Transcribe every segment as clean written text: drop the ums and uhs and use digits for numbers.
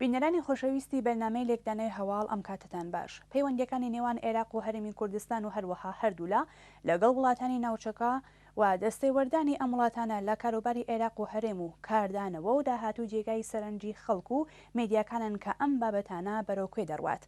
بینەرانی خۆشەویستی بەرنامەی لێکدانەوەی هەواڵ ئەم کاتتان باش. پەیوەندیەکانی نێوان عێراق و هەرێمی کوردستان و هەروەها هەردوولا لەگەڵ وڵاتانی ناوچەکە و دەستەی وەردانی ئەم وڵاتانە لە کاروباری عێراق و هەرێم و کاردانەوە و داهاتوو جێگای سەرنجی خەڵکو و مێدیاکانن کە ئەم بابەتانە بەرەوکوێ دەڕوات.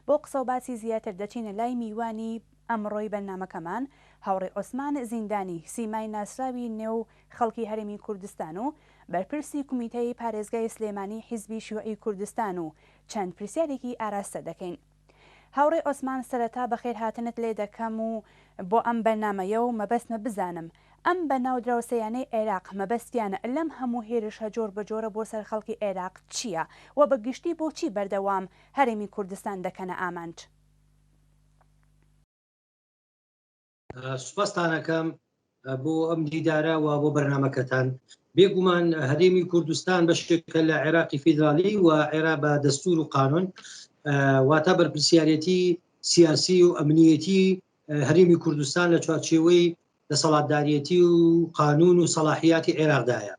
بۆ قسە و باسی زیاتر دەچینە لای میوانی ئەمڕۆی بەرنامەکەمان هاوڕێ عوسمان زیندانی سیمای ناسراوی نێو خەڵکی هەرێمی کوردستان و بەرپرسی کومیتەی پارێزگای سلێمانی حیزبی شیوعی کوردستان و چەند پرسیارێکی ئاراستە دەکەین. هاوڕێ عوسمان سەرەتا بەخێر هاتنت لێ دەکەم و بۆ ئەم بەرنامەیە و مەبەستمە بزانم ئەم بەناو دراوسەیانەی عێراق مەبەستیانە لەم هەموو هێرشە جۆر بەجۆرە بۆ سەر خەڵکی عێراق چییە و بەگشتی بۆچی بەردەوام هەرێمی کوردستان دەکەنە ئامانج؟ سوپاستانەکەم بۆ ئەم دیدارە و بۆ بەرنمەکەتان. بێگومان هەرێمی کوردستان بەشێکە لە عێراقی فیدرالی و عێراق بە دەستور و قانون واتە بەرپرسیارەتی سیاسی و ئەمنیەتی هەرێمی کوردستان لە چوارچێوەی دەسەڵاتدارەتی و قانون و سەلاحیاتی عێراقدایە.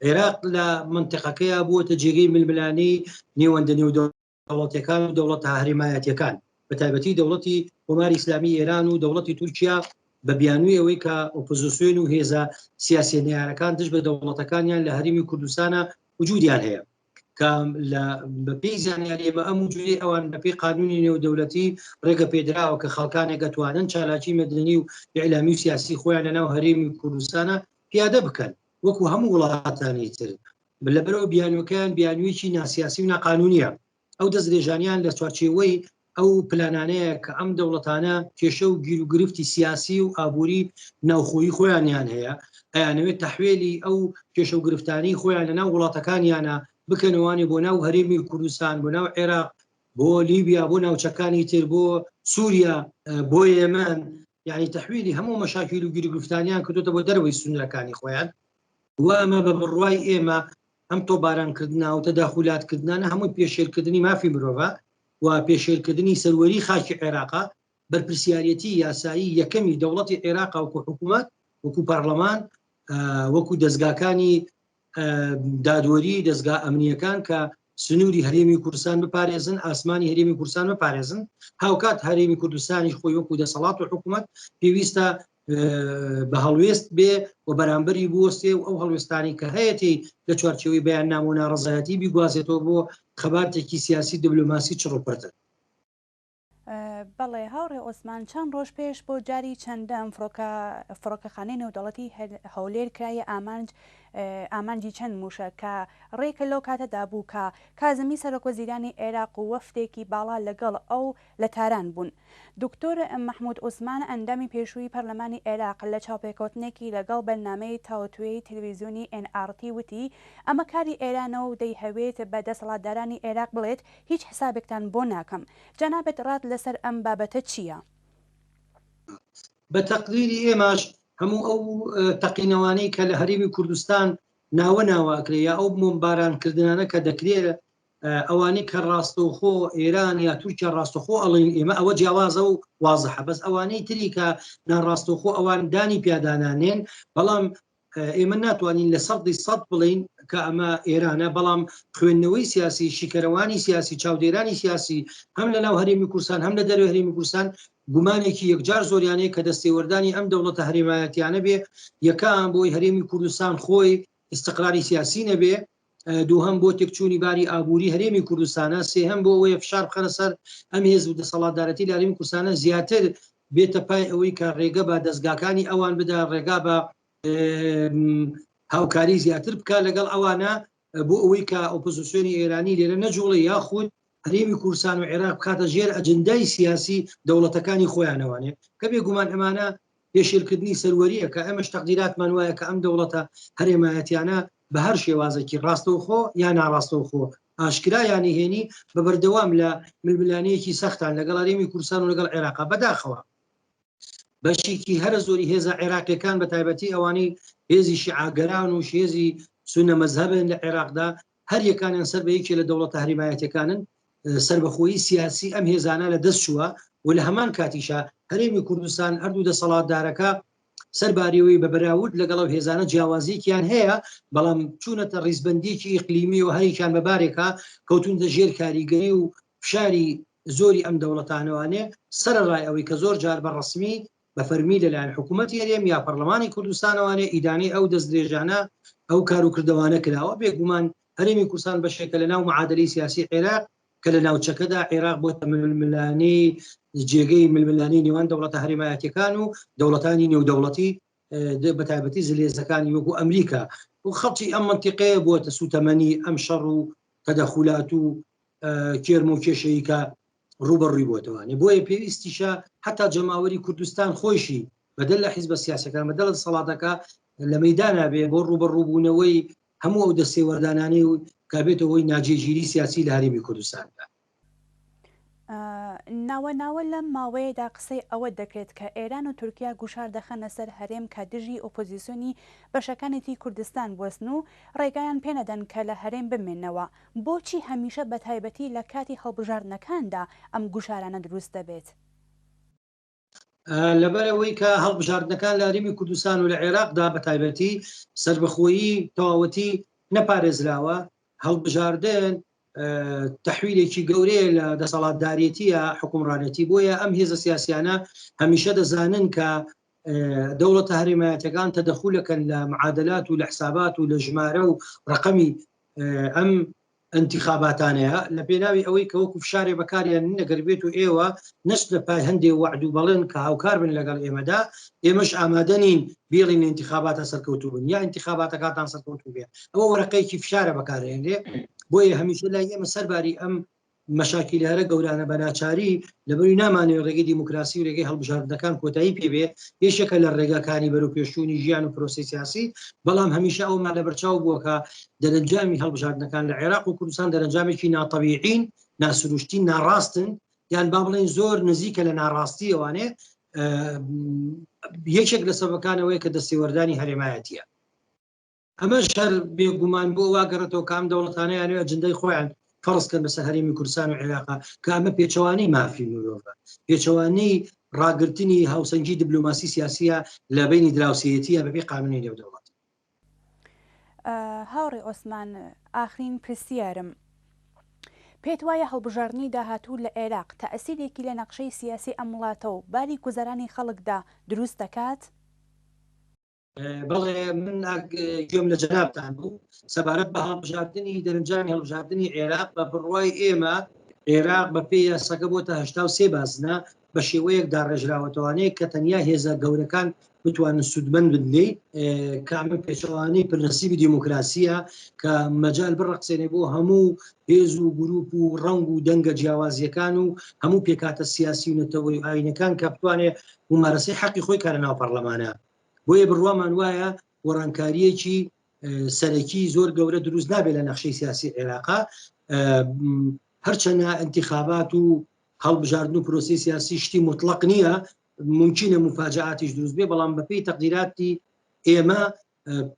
عێراق لە منتیقەکەیە بووەتە جێگەی ململانەی نێوەندە نێو دەوڵەتەکان و دەوڵەتە هەرێمایەتیەکان، بە تایبەتی دەوڵەتی کۆماری ئیسلامی ئێران و دەوڵەتی تورکیا بە بیانووی ئەوەی کە ئۆپۆزیسیۆن و هێزە سیاسی نێیارەکان دژ بە دەوڵەتەکانیان لە هەرێمی کوردستانە وجودیان هەیە کە بە پێی زانیاری ئێمە ئەم وجودی ئەوان بە پێی قانونی نێودەوڵەتی ڕێگە پێدراوە کە خەڵکانێک دەتوانن چالاکی مەدەنی و ئیعلامی و سیاسی خۆیان لەناو هەرێمی کوردستانە پیادە بکەن وەکو هەموو وڵاتانی تر. لەبەرەوە بیانوەکەیان بیانوویکی ناسیاسی و ناقانونیە. ئەو دەستدرێژانیان لە چوارچێوەی ئەو پلانانەیە کە ئەم دەوڵەتانە کێشە و گیر و گرفتی سیاسی و ئابووری ناوخۆیی خۆیانیان هەیە، ئەیانەوێت تەحوێلی ئەو کێشە و گرفتانی خۆیان لە ناو وڵاتەکانیانە بکەنەوانی بۆ ناو هەرێمی کوردستان، بۆ ناو عێراق، بۆ لیبیا، بۆ ناوچەکانی تر، بۆ سووریا، بۆ یەمەن، یعنی تەحویلی هەموو مەشاکیل و گیر و گرفتانیان کردوتە بۆ دەرەوەی سنوورەکانی خۆیان. و ئەمە بە بڕوای ئێمە ئەم تۆبارانکردنا و تەداخولاتکردنانە هەمووی پێشێرکردنی مافی مرۆڤە و پێشێرکردنی سەروەری خاکی عێراقا بەرپرسیارەتی یاسایی یەکەمی دەوڵەتی عێراق وەکو حکوومەت، وەکو پەرلەمان، وەکو دەستگاکانی دادوەری، دەستگا ئەمنیەکان کە سنووری هەرێمی کوردستان بپارێزن، ئاسمانی هەرێمی کوردستان بپارێزن. هاوکات هەرێمی کوردستانی خۆی وەکو دەسەڵات و حکوومەت پێویستە بە هەڵوێست بێ و بەرامبەری بوەستێ و ئەو هەڵوێستانی کە هەیەی لە چوارچێوەی بەیان نامە و ناڕەزایەتی بیگوازێتەوە بۆ خەباتێکی سیاسی دیبلۆماسی چڕوپەرتە. بەڵێ هاوڕێ عوسمان چەند ڕۆژ پێش بۆ جاری چەندەم فڕۆکەخانەی نێودەوڵەتی هەولێر کرایە ئامانجی چەند موشە کە ڕێکە لەو کاتەدا بوو کە کازمی سەرۆکوەزیرانی عێراق و وەفتێکی باڵا لەگەڵ ئەو لە تاران بوون. دکتۆر محمود عوسمان ئەندامی پێشووی پەرلەمانی عێراق لە چاوپێکەوتنێکی لەگەڵ بەرنامەی تاوتوێی تەلەڤیزیۆنی NRT وتی ئەمە کاری ئێرانەوە و دەیهەوێت بە دەسەڵاتدارانی عێراق بڵێت هیچ حسابێکتان بۆ ناکەم. جەنابەت ڕات لەسەر ئەم بابەتە چییە؟ بە تەقدیری ئێمەش هەموو ئەو تەقینەوانەی کە لە هەرێمی کوردستان ناوە ناواکرێ یا ئەو بۆمبارانکردنانە کە دەکرێت ئەوانەی کە ڕاستەوخۆ ئێران یا تورکیا ڕاستەخۆ ئەڵین ئێمە ئەوە جیاوازە و وازەحە، بەس ئەوانەی تری کە ناڕاستەوخۆ ئەوان دانی پیادانانێن، بەڵام ئێمە ناتوانین لە 100% بڵین کە ئەمە ئێرانە، بەڵام خوێندنەوەی سیاسی، شیکەرەوانی سیاسی، چاودێرانی سیاسی هەم لە ناو هەرێمی کوردستان هەم لە دەروی هەرێمی کوردستان گومانێکی یەکجار زۆریانەیە کە دەستێوەردانی ئەم دەوڵەتە هەرێمایەتیانە بێ. یەکان بۆی هەرێمی کوردستان خۆی استقراری سیاسی نەبێ، دووهەم بۆ تێکچوونی باری ئابووری هەرێمی کوردستانە، سێهەم بۆ ئەوەیە فشار بخەنە سەر ئەم هێزب دەسەڵاتدارەتی لە هەرێمی کوردستانە زیاتر بێتە پای ئەوەی کە ڕێگە بە دەستگاکانی ئەوان بدا، ڕێگا بە هاوکاری زیاتر بکە لەگەڵ ئەوانە بۆ ئەوەی کە ئۆپۆزیسیۆنی ئێرانی لێرە نەجوڵێ یاخود هەرێمی کوردستان و عێراق بکاتە ژێر ئەجندای سیاسی دەوڵەتەکانی خۆیانەوانێ کە بێگومان ئەمانە پێشێرکردنی سەروەریە کە ئەمەش تەقدیراتمان وایە کە ئەم دەوڵەتە هەرێمایەتیانە بە هەر شێوازێکی ڕاستەوخۆ یا ناڕاستەوخۆ ئاشکرایانی هێنی بە بەردەوام لە ململانەیەکی سەختان لەگەڵ هەرێمی کوردستان و لەگەڵ عێراق بەداخەوە بەشێکی هەرە زۆری هێزە عێراقیەکان بە تایبەتی ئەوانەی هێزی شیعاگەران و هێزی سونە مەزهبن لە عێراقدا هەر یەکانیان سەر بە یەکێ لە دەوڵەتە هەرێمایەتیەکانن سربەخۆیی سیاسی ئەم هێزانە لە دەست چووە و لە هەمان کاتیشە هەرێمی کوردستان هەردوو دەسەڵاتدارەکە سەرباریەوەی بە بەراورد لەگەڵ هێزانە جیاوازییان هەیە بەڵام چوونەتە ڕیزبندێکی ئیقلیمی و هەریکیان بەبارێکە کەوتونتە ژێر کاریگەری و فشاری زۆری ئەم دەوڵەتانەوانێ سەرڕای ئەوەی کە زۆر جار بە ڕسمی بە فەرمی لەلایەن حکوومەت هێرێم یا پەرلەمانی کوردستانەوانێ ئیدانی ئەو دەست درێژانە ئەو کاروکردوانە کراوە بێگومان هەرێمی کوردستان بەشێکە لە ناو معادلەی سیاسی عێراق کە لە ناوچەکەدا عێراق بۆتە ململانی جێگەی ململانی نێوان دەوڵەتە هەرێمایەتیەکان و دەوڵەتانی نێودەوڵەتی بەتایبەتی زلێزەکانی وەکو ئەمریکا و خەڵکی ئەم منتیقەیە بووە سوتەمەنی ئەم شەڕ و تەدەخولات و کێرم و کێشەی کە ڕوبەڕووی بۆتەوانێ بۆیە پێویستیشە حتا جەماوەری کوردستان خۆشی بەدەل لە حیزبە سیاسەکان بەدەڵ سەڵاتەکە لە مەیدانا بێ بۆ ڕوبەڕووبوونەوەی هەموو ئەو دەستێ وەردانانەی و کابێتەوەی ناجێگیری سیاسی لە هەرێمی کوردستاندا. ناوە لەم ماوەیەدا قسەی ئەوە دەکرێت کە ئێران و تورکیا گوشار دەخەنە سەر هەرێم کە دژی ئۆپۆزیسیۆنی بەشەکانێتی کوردستان بوەستن و ڕێگایان پێنەدەن کە لە هەرێم بمێنەوە. بۆچی هەمیشە بە تایبەتی لە کاتی هەڵبژاردنەکاندا ئەم گوشارانە دروست دەبێت؟ لەبەرەوەی کە هەڵبژاردنەکان لە هەرێمی کوردستان و لە عێراقدا بە تایبەتی سربەخۆیی تەواوەتی نەپارێزراوە هەڵبژاردن تەحویلێکی گەورەیە لە دەسەڵاتدارێتیە حکومڕانەتی بۆیە ئەم هێزە سیاسیانە هەمیشە دەزانن کە دەوڵەتە هەرێمایەتەکان تەدەخولەکەن لە معادلات و لە حسابات و لە ژمارە و ڕقەمی ئەم انتخاباتانەیە لە پێناوی ئەوەی کە وەکو فشارێ بەکاریان نەگەربێت و ئێوە نشت لە پای هەندێک وعد و بەڵێن کە هاوکار بن لەگەڵ ئێمەدا ئێمەش ئامادەنین بیڵین انتخاباتە سەرکەوتوو بن یا انتخاباتەکاتان سەرکەوتوو بێ ئەوە وەرەقەیەکی فشارە بەکارێنێ بۆیە هەمیشە لای ئێمە سەرباری ئەم مەشاکیل هەرە گەورانە بە ناچاری لەبەروی نامانێت ڕێگەی دیموکراسی و ڕێگەی هەڵبژاردنەکان کۆتایی پێبێ یەکێکە لە ڕێگەکانی بەرەو پێشوونی ژیان و پرۆسی سیاسی بەڵام هەمیشە ئەومان لە بەرچاو بووە دەرەنجامی هەڵبژاردنەکان لە عێراق و کوردستان دەرەنجامێکی ناتەبیعین ناسروشتی ناڕاستن یان با بڵێن زۆر نزیکە لە ناڕاستی ئەوانێ یەکێک لە سەبەکانەوەی کە دەستێوەردانی هەرێمایەتیە ئەمە شەر بێگومان بۆ واگەڕێتەوە کام دەوڵەتانەیان ئەجندەی خۆیان فەرزکەن بەسەر هەرێمی کوردستان و عێراقا کە ئەمە پێچەوانەی مافی مرۆڤە پێچەوانەی ڕاگررتنی هاوسەنگی دیبلۆماسی سیاسیە لە بینی دراوسەتیە بەبێ قانونی نێودەوڵەت. هاوڕێ عوسمان ئاخرین پرسیارم پێت وایە هەڵبژاردننی داهاتوو لە عێراق تەئسیرێکی لە نەقشەی سیاسی ئەم وڵاتە و باری گوزەرانی خەڵکدا دروست دەکات؟ بەڵێ من گوێم لە جەنابتان بوو سەبارەت بە هەڵبژاردننی دەرەنجامی هەڵبژاردننی عێراق بە بڕوای ئێمە عێراق بە پێی یاساکە بۆتە 83 بازنە بە شێوەیەک داڕێژراوەتوانەیە کە تەنیا هێزە گەورەکان بتوانن سوودمەند بدلێ کامە پێچەوانەی پرنسیبی دیموکراسیە کە مەجال بڕقسێنێ بۆ هەموو هێز و گروپ و ڕنگ و دەنگە جیاوازیەکان و هەموو پێکاتە سیاسی و نەتەوەی ئاینەکان کە بتوانێت ممارەسەی حەقی خۆی کارە ناو پەرلەمانە بۆیە بڕوامان وایە وەڕانکاریەکی سەرەکی زۆر گەورە دروست نابێت لە نەخشەی سیاسی عێراقا هەرچەنە انتخابات و هەڵبژاردن و پرۆسی سیاسی شتی مطلق نییە ممکنە مفاجعاتیش دروست بێ بەڵام بەپێی تەقدیراتی ئێمە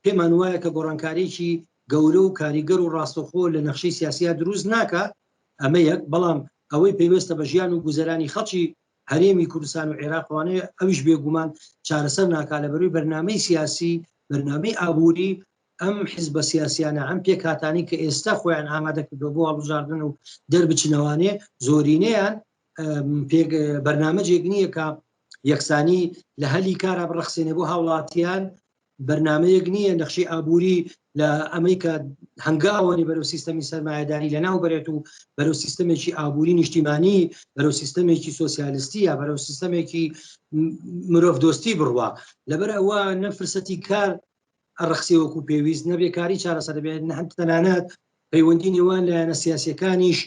پێمان وایە کە گۆڕانکاریی گەورە و کاریگەر و ڕاستەخۆ لە نەخشەی سیاسیە دروست ناکە ئەمە یەک بەڵام ئەوەی پێویستە بە ژیان و گوزەرانی خەڵکی هەرێمی کوردستان و عێراقوانەیە ئەویش بێگومان چارەسەر ناکا لە بەروی بەرنامەی سیاسی بەرنامەی ئابووری ئەم حیزبە سیاسیانە ئەم پێکاتانی کە ئێستا خۆیان ئامادەکردو بۆ هەڵبژاردن و دەربچنەوانێ زۆرینەیان بەرنامەجێک نییە کە یەکسانی لە هەلی کارا بڕەخسێنێ بۆ هاوڵاتیان بەرنمەیەک نییە نەخشی ئابووری لە ئەمریکا هەنگاوەنی بەرەو سیستەمی سەرمایهداری لەناو بەرێت و بەرەو سیستەمێکی ئابووری نیشتیمانی بەرەو سیستەمێکی سۆسیالیستی یا بەرەو سیستەمێکی مرۆڤ دۆستی بڕوا لەبەر ئەوە نەفرسەتی کار ئەڕەخسێ وەکو پێویست نەبێکاری چارەسەر دەبێت تەنانەت پەیوەندی نێوان لایەنە سیاسیەکانیش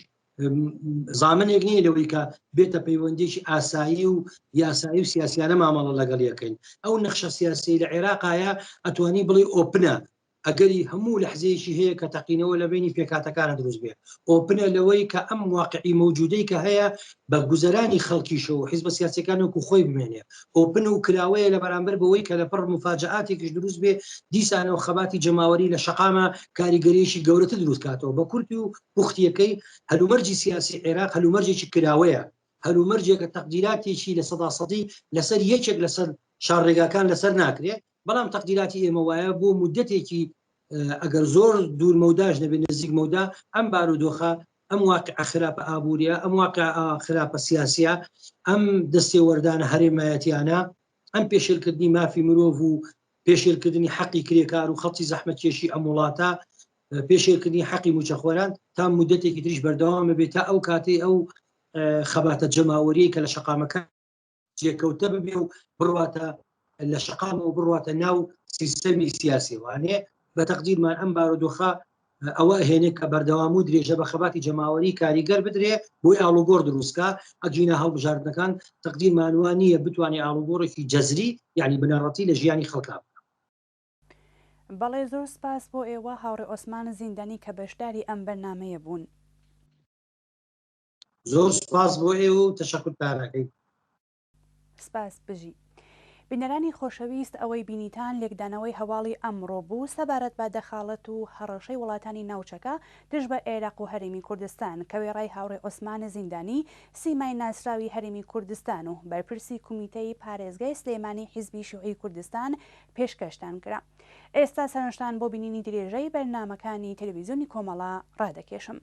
زامنێک نییە لەوەی کە بێتە پەیوەندێکی ئاسایی و یاسایی و سیاسیانە مامەڵە لەگەڵ یەکەین ئەو نەخشە سیاسی لە عێراقایە ئەتوانی بڵێ ئۆپنە ئەگەری هەموو لەحزەیەکی هەیە کە تەقینەوە لە بینی پێکاتەکانە دروست بێت ئۆپنە لەوەی کە ئەم واقعی مەوجودەی کە هەیە بە گوزەرانی خەڵکیشەوە حیزبە سیاسەکانێکو خۆی بمێنێ ئۆپن و کراوەیە لە بەرامبەر بەوەی کە لە پڕ مفاجعاتێکیش دروست بێ دیسانەوە خەباتی جەماوەری لە شەقامە کاریگەریشی گەورەتر دروست کاتەوە بە کورتی و پوختیەکەی هەلومەرجی سیاسی عێراق هەلومەرجێکی کراوەیە هەلومەرجێکە تەقدیراتێکی لە سەدا سەدی لەسەر یەکێک لەسەر شارڕێگاکان لەسەر ناکرێت بەڵام تەقدیراتی ئێمە وایە بۆ مدەتێکی ئەگەر زۆر دوور مەوداش نەبێت نزیک مەودا ئەم بارودۆخە ئەم واقع خراپە ئابوووریە ئەم واقع خراپە سیاسیە ئەم دەستێوەردانە هەرێمایەتیانە ئەم پێشێلکردنی مافی مرۆڤ و پێشێلکردنی حەقی کرێکار و خەڵکی زەحمەتکێشی ئەم وڵاتە پێشێلکردنی حەقی موچەخۆران تا مدەتێکی تریش بەردەوامە بێت تا ئەو کاتێ ئەو خەباتە جەماوەری کە لە شەقامەکە جێکەوتە ببێ و بڕواتە لە شەقام و بڕواتە ناو سیستەمی سیاسی وانێ بە تەقدیرمان ئەم بارودۆخە ئەوە هێنێک کە بەردەوام و درێژە بە خەباتی جەماوەری کاریگەر بدرێ بۆی ئاڵوگۆڕ دروستکە ئەجینە هەڵبژاردنەکان تەقدیرمانوان نییە بتوانێت ئاڵوگۆڕێکی جەزری یعنی بنەڕەتی لە ژیانی خەڵکا. بەڵێ زۆر سپاس بۆ ئێوە هاوڕێ عوسمان زیندانی کە بەشداری ئەم بەرنامەیە بوون. زۆر سپاس بۆ ئێوە و تەشەکرتانەکەی. سپاس بژی. بینەرانی خۆشەویست ئەوەی بینیتان لێکدانەوەی هەواڵی ئەمڕۆ بوو سەبارەت بە دەخاڵەت و هەڕەشەی وڵاتانی ناوچەکە دژ بە عێراق و هەرێمی کوردستان کە وێڕای هاوڕێ عوسمان زیندانی سیمای ناسراوی هەرێمی کوردستان و بەرپرسی کومیتەی پارێزگای سلێمانی حیزبی شیوعی کوردستان پێشکەشتان کرا. ئێستا سەرنجتان بۆ بینینی درێژەی بەرنامەکانی تەلەڤیزیۆنی کۆمەڵا ڕادەکێشم.